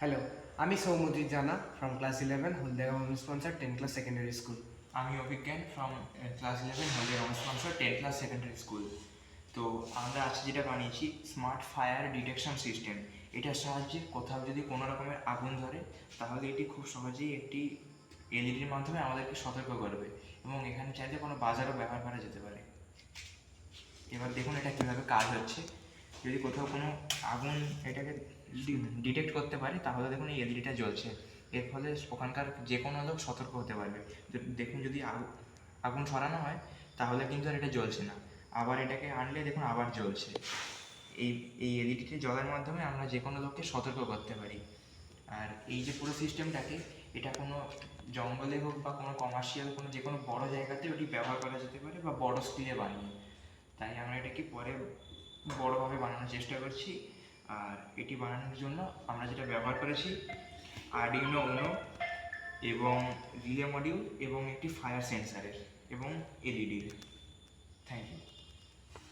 Hello, আমি সৌমদ্রিক জানা from class 11 Haldia government sponsor 10 class secondary school. আমি Abhigyan from class 11 Haldia government sponsor 10 class secondary school. তো আমরা আজকে যেটা বানিয়েছি স্মার্ট ফায়ার ডিটেকশন সিস্টেম। এটার সাহায্যে কোথাও যদি কোনো রকমের আগুন ধরে তাহলে এটি খুব সহজেই একটি এলইডির মাধ্যমে আমাদেরকে সতর্ক করবে এবং এখানে চাইলে কোনো বাজারও ব্যবহার করা যেতে পারে। এবার দেখুন এটা কীভাবে কাজ হচ্ছে। যদি কোথাও কোনো আগুন এটাকে ডিটেক্ট করতে পারে তাহলে দেখুন এই এলইডিটা জ্বলছে। এর ফলে ওখানকার যে কোনো লোক সতর্ক হতে পারবে। দেখুন যদি আগুন সরানো হয় তাহলে কিন্তু আর এটা জ্বলছে না, আবার এটাকে আনলে দেখুন আবার জ্বলছে। এই এই এলইডিটি জ্বলার মাধ্যমে আমরা যে কোনো লোককে সতর্ক করতে পারি। আর এই যে পুরো সিস্টেমটাকে এটা কোনো জঙ্গলে হোক বা কোনো কমার্শিয়াল কোনো যে কোনো বড়ো জায়গাতে ওটি ব্যবহার করা যেতে পারে বা বড়ো স্কেলে বানিয়ে। তাই আমরা এটাকে পরে বড়োভাবে বানানোর চেষ্টা করছি। আর এটি বানানোর জন্য আমরা যেটা ব্যবহার করেছি আরডিনো উনো এবং রিলে মডিউল এবং একটি ফায়ার সেন্সারের এবং এলইডির।